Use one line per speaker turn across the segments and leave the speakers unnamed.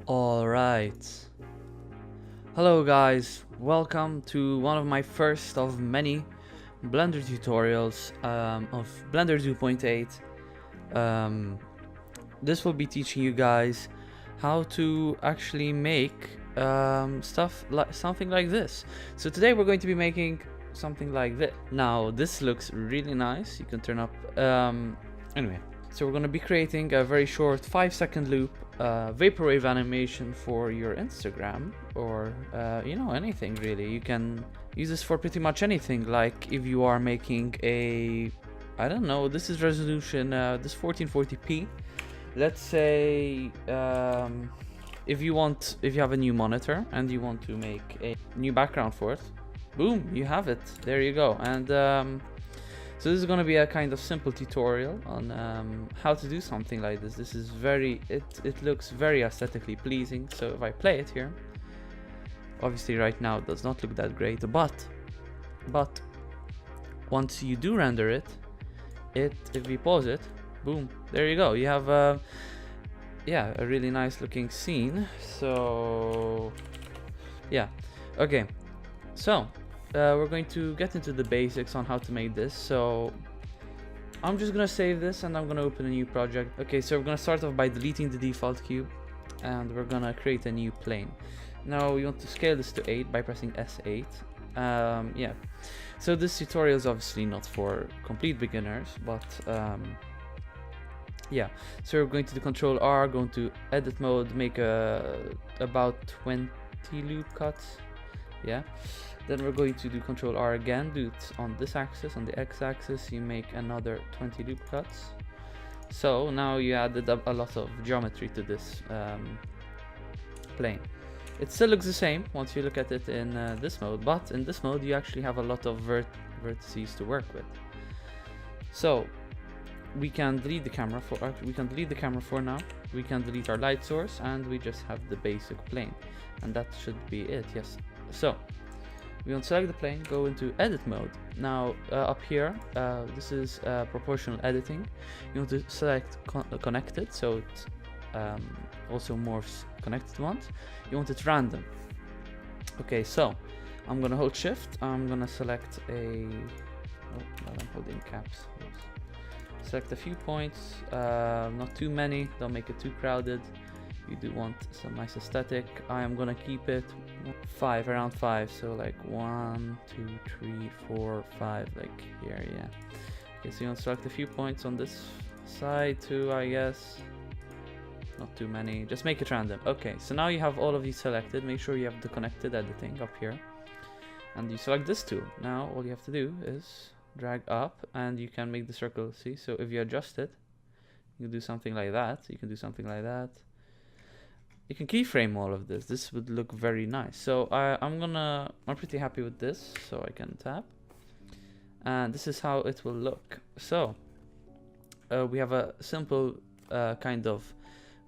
Alright. Hello guys, welcome to one of my first of many Blender tutorials of Blender 2.8. This will be teaching you guys how to actually make stuff like something like this. So today we're going to be making something like this. Now this looks really nice. You can turn up anyway. So we're going to be creating a very short 5-second loop Vaporwave animation for your Instagram or you know, anything really. You can use this for pretty much anything, like if you are making a, I don't know, this is resolution, this 1440p. Let's say if you have a new monitor and you want to make a new background for it, boom, you have it, there you go. And so this is going to be a kind of simple tutorial on how to do something like this. This is it looks very aesthetically pleasing. So if I play it here, obviously right now it does not look that great, but once you do render it, if we pause it, boom, there you go. You have yeah, a really nice looking scene. So yeah, okay, so we're going to get into the basics on how to make this. So I'm just gonna save this and I'm gonna open a new project. Okay, so we're gonna start off by deleting the default cube and we're gonna create a new plane. Now we want to scale this to 8 by pressing S8. Yeah, so this tutorial is obviously not for complete beginners, but yeah, so we're going to do Control R, going to edit mode, make about 20 loop cuts. Yeah, then we're going to do Control R again, do it on this axis, on the x-axis, you make another 20 loop cuts. So now you added up a lot of geometry to this plane. It still looks the same once you look at it in this mode, but in this mode you actually have a lot of vertices to work with. So we can delete the camera for now. We can delete our light source and we just have the basic plane, and that should be it. Yes. So we want to select the plane, go into edit mode. Now up here, this is proportional editing. You want to select connected, so it also morphs connected ones. You want it random. Okay, so I'm gonna hold shift. I'm gonna select a, I'm holding caps. Oops. Select a few points, not too many, don't make it too crowded. You do want some nice aesthetic. I am gonna keep it 5, around 5, so like 1, 2, 3, 4, 5, like here. Yeah, okay, so you want to select a few points on this side too, I guess, not too many, just make it random. Okay, so now you have all of these selected. Make sure you have the connected editing up here and you select this tool. Now all you have to do is drag up and you can make the circle. See, so if you adjust it, you can do something like that, you can do something like that. You can keyframe all of this. This would look very nice. So I'm pretty happy with this. So I can tap, and this is how it will look. So we have a simple kind of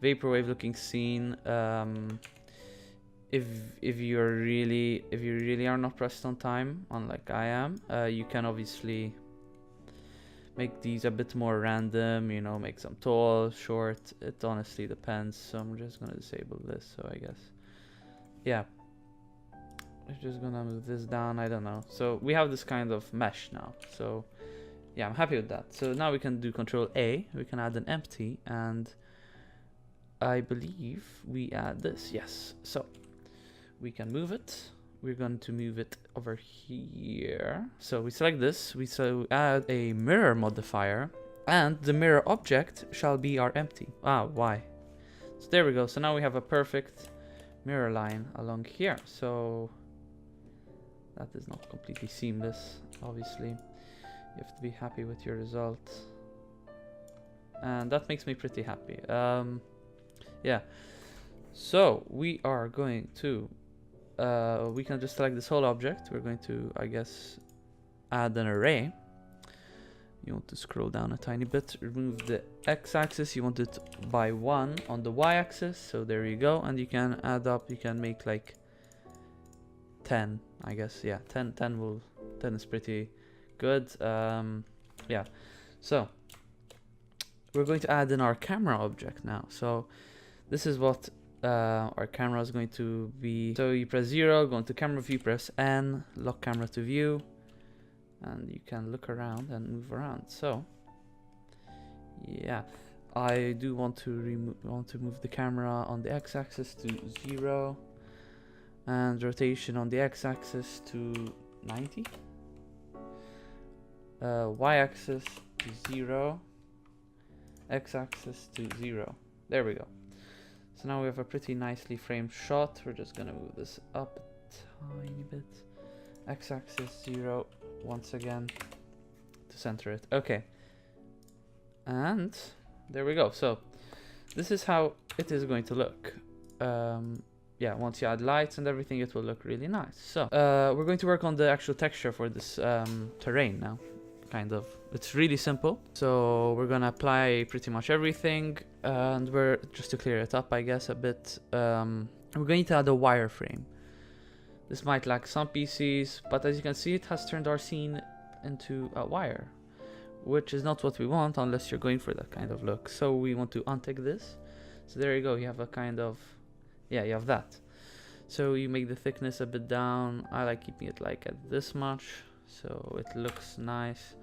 vaporwave looking scene. If you really are not pressed on time, unlike I am, you can obviously make these a bit more random, you know, make some tall, short, it honestly depends. So I'm just gonna disable this, so I guess, yeah, I'm just gonna move this down, I don't know. So we have this kind of mesh now, so yeah, I'm happy with that. So now we can do Control A, we can add an empty, and I believe we add this, yes. So we can move it. We're going to move it over here. So we select this, we add a mirror modifier, and the mirror object shall be our empty. Why? So there we go. So now we have a perfect mirror line along here. So that is not completely seamless, obviously. You have to be happy with your result. And that makes me pretty happy. Yeah. So we are going to we can just select this whole object. We're going to, I guess, add an array. You want to scroll down a tiny bit, remove the x-axis, you want it by 1 on the y-axis, so there you go, and you can add up, you can make like 10, I guess. Yeah, 10 is pretty good. Yeah, so we're going to add in our camera object now. So this is what our camera is going to be, so you press 0, go into camera view, press N, lock camera to view, and you can look around and move around. So yeah, I do want to move the camera on the x-axis to 0 and rotation on the x-axis to 90, y-axis to 0, x-axis to 0. There we go. So now we have a pretty nicely framed shot. We're just gonna move this up a tiny bit. X-axis 0 once again to center it. Okay. And there we go. So this is how it is going to look. Yeah, once you add lights and everything, it will look really nice. So we're going to work on the actual texture for this terrain now. Kind of, it's really simple. So we're gonna apply pretty much everything, and we're just to clear it up, I guess, a bit. We're going to add a wireframe. This might lack some PCs, but as you can see, it has turned our scene into a wire, which is not what we want unless you're going for that kind of look. So we want to untick this. So there you go. You have a kind of, yeah, you have that. So you make the thickness a bit down. I like keeping it like at this much, so it looks nice.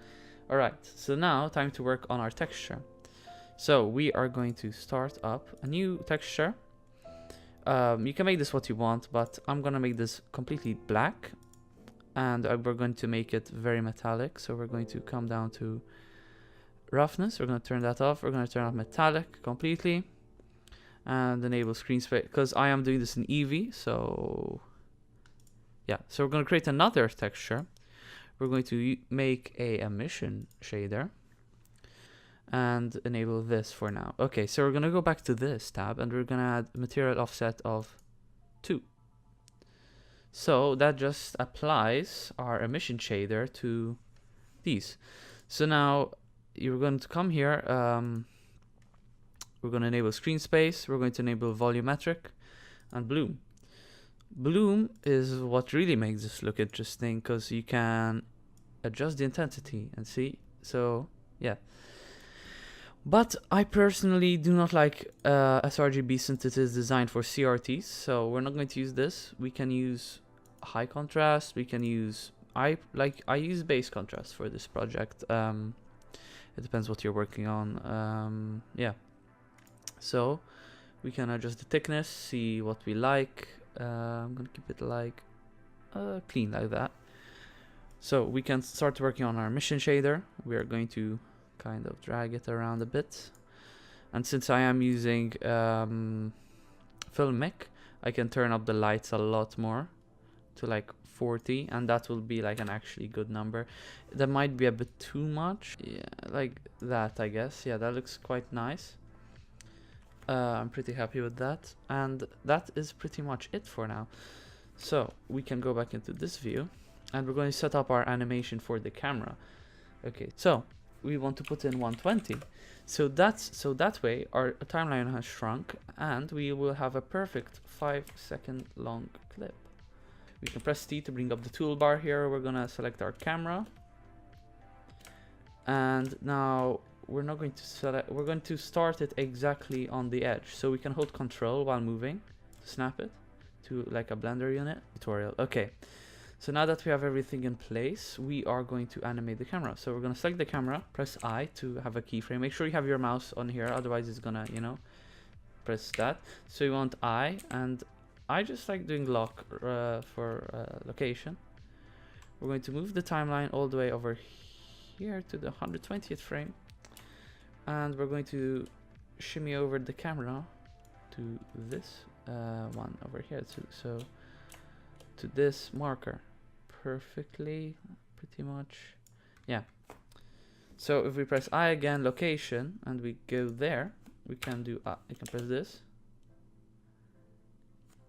All right, so now time to work on our texture. So we are going to start up a new texture. You can make this what you want, but I'm gonna make this completely black, and we're going to make it very metallic. So we're going to come down to roughness. We're going to turn that off. We're going to turn off metallic completely and enable screen space, because I am doing this in Eevee. So yeah, so we're going to create another texture. We're going to make a emission shader and enable this for now. Okay, so we're going to go back to this tab and we're going to add material offset of 2. So that just applies our emission shader to these. So now you're going to come here. We're going to enable screen space. We're going to enable volumetric and bloom. Bloom is what really makes this look interesting, because you can adjust the intensity and see. So yeah, but I personally do not like sRGB since it is designed for CRTs, so we're not going to use this. We can use high contrast. We can use, I use base contrast for this project. It depends what you're working on. Yeah, so we can adjust the thickness, see what we like. I'm gonna keep it like clean like that. So we can start working on our emission shader. We are going to kind of drag it around a bit, and since I am using Filmic, I can turn up the lights a lot more to like 40, and that will be like an actually good number. That might be a bit too much, yeah, like that, I guess. Yeah, that looks quite nice. I'm pretty happy with that, and that is pretty much it for now. So we can go back into this view, and we're going to set up our animation for the camera. Okay, so we want to put in 120, so that way our timeline has shrunk, and we will have a perfect 5-second long clip. We can press T to bring up the toolbar here. We're gonna select our camera, and now we're not going to select, we're going to start it exactly on the edge, so we can hold Control while moving to snap it to like a Blender unit. Tutorial. Okay, so now that we have everything in place, we are going to animate the camera. So we're going to select the camera, press I to have a keyframe. Make sure you have your mouse on here, otherwise it's gonna, you know, press that. So you want I, and I just like doing lock for location. We're going to move the timeline all the way over here to the 120th frame, and we're going to shimmy over the camera to this one over here, so to this marker perfectly, pretty much. Yeah, so if we press I again, location, and we go there, we can do you can press this,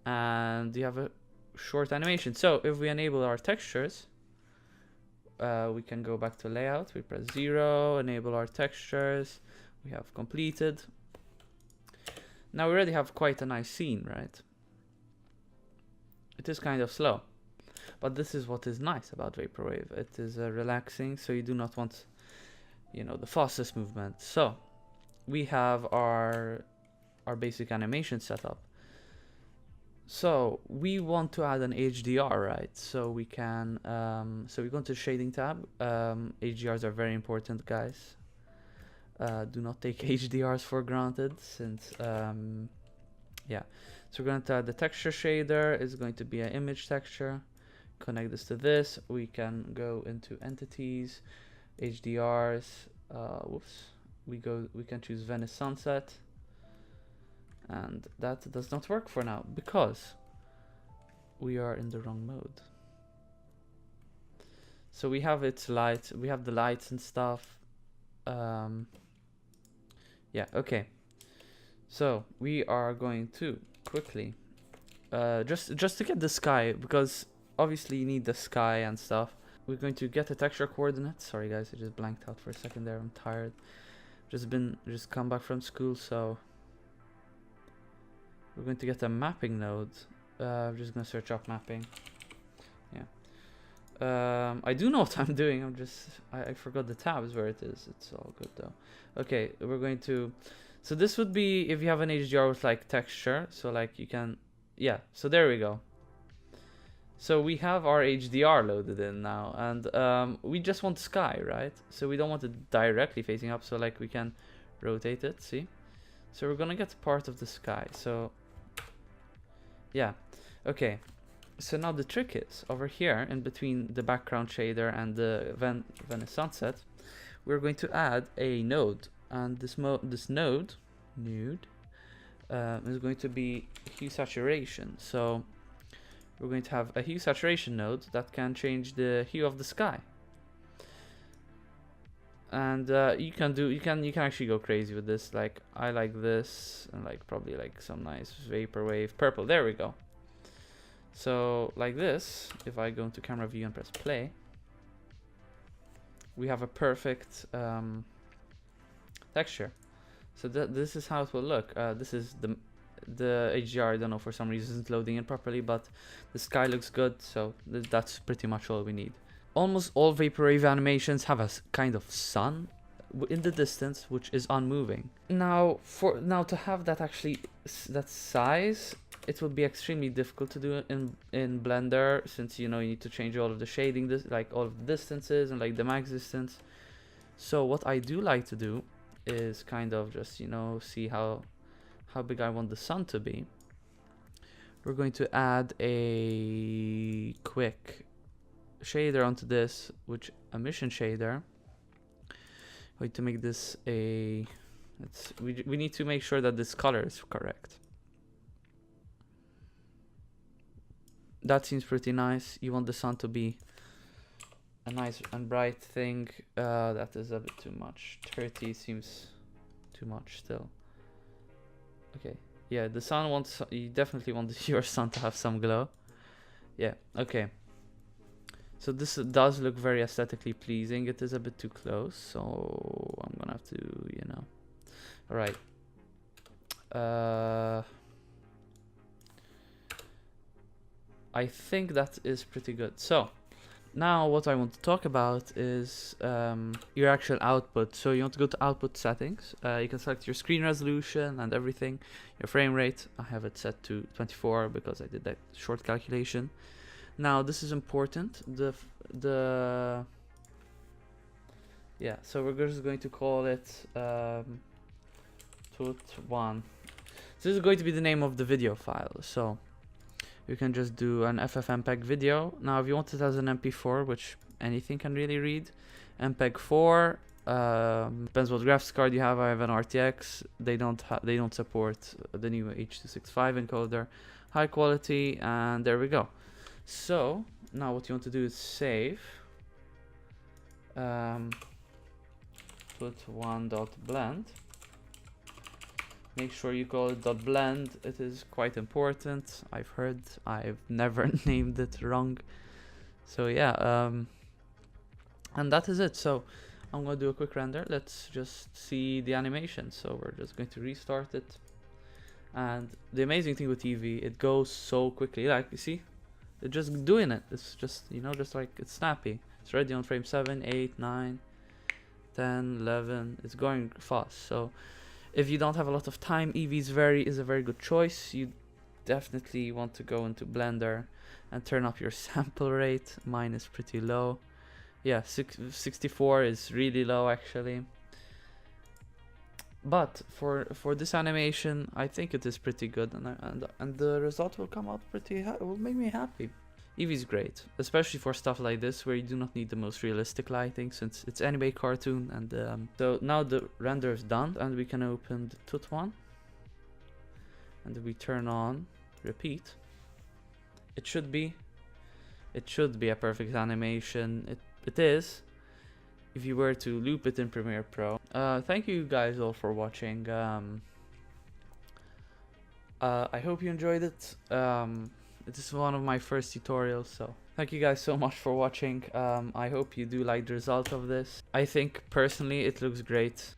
and you have a short animation. So if we enable our textures, we can go back to layout. We press 0, enable our textures. We have completed. Now we already have quite a nice scene, right? It is kind of slow, but this is what is nice about Vaporwave. It is relaxing, so you do not want, you know, the fastest movement. So we have our basic animation set up. So we want to add an HDR, right? So we can, so we go to shading tab. HDRs are very important, guys. Do not take HDRs for granted, since, yeah. So we're going to add the texture shader. Is going to be an image texture. Connect this to this. We can go into entities, HDRs. Whoops. We can choose Venice Sunset. And that does not work for now because we are in the wrong mode. So we have its light, we have the lights and stuff. Yeah, okay. So we are going to quickly, just to get the sky, because obviously you need the sky and stuff. We're going to get a texture coordinate. Sorry guys, I just blanked out for a second there. I'm tired. Just come back from school, so. We're going to get a mapping node. I'm just going to search up mapping. Yeah. I do know what I'm doing. I forgot the tabs where it is. It's all good though. Okay, we're going to. So this would be if you have an HDR with like texture. So like you can. Yeah. So there we go. So we have our HDR loaded in now, and we just want sky, right? So we don't want it directly facing up. So like we can rotate it. See. So we're gonna get part of the sky. So. Yeah, okay. So now the trick is over here in between the background shader and the Venice Sunset, we're going to add a node, and this node is going to be hue saturation. So we're going to have a hue saturation node that can change the hue of the sky. And you can actually go crazy with this. Like I like this, and like probably like some nice vaporwave purple. There we go. So like this, if I go into camera view and press play, we have a perfect texture. So this is how it will look. This is the HDR. I don't know, for some reason it's loading in properly, but the sky looks good. So that's pretty much all we need. Almost all Vaporwave animations have a kind of sun in the distance, which is unmoving. Now, to have that that size, it would be extremely difficult to do in Blender, since you need to change all of the shading, like all of the distances and like the max distance. So what I do like to do is kind of just see how big I want the sun to be. We're going to add a quick shader onto this, which Emission Shader. Going to make this a. We need to make sure that this color is correct. That seems pretty nice. You want the sun to be a nice and bright thing. That is a bit too much. 30 seems too much still. Okay. Yeah, the sun wants. You definitely want your sun to have some glow. Yeah. Okay. So this does look very aesthetically pleasing. It is a bit too close, so I'm gonna have to, All right. I think that is pretty good. So now what I want to talk about is your actual output. So you want to go to output settings. You can select your screen resolution and everything. Your frame rate, I have it set to 24 because I did that short calculation. Now this is important. Yeah, so we're just going to call it tut1. So this is going to be the name of the video file. So you can just do an FFmpeg video. Now if you want it as an MP4, which anything can really read, MPEG 4, depends what graphics card you have. I have an RTX. They don't support the new H.265 encoder. High quality, and there we go. So now what you want to do is save. Tut1.blend. Make sure you call it .blend. It is quite important. I've never named it wrong. So yeah, and that is it. So I'm gonna do a quick render. Let's just see the animation. So we're just going to restart it. And the amazing thing with Eevee, it goes so quickly. Like you see, it's just doing it. It's just just like it's snappy. It's ready on frame 7, 8, 9, 10, 11. It's going fast. So if you don't have a lot of time, Eevee is a very good choice. You definitely want to go into Blender and turn up your sample rate. Mine is pretty low. Yeah, 64 is really low actually. But for this animation, I think it is pretty good, and the result will come out pretty. Will make me happy. Eevee's great, especially for stuff like this where you do not need the most realistic lighting, since it's anime cartoon. And so now the render is done, and we can open the tut one, and we turn on repeat. It should be a perfect animation. It is, if you were to loop it in Premiere Pro. Thank you guys all for watching. I hope you enjoyed it. This is one of my first tutorials, so thank you guys so much for watching. I hope you do like the result of this. I think personally it looks great.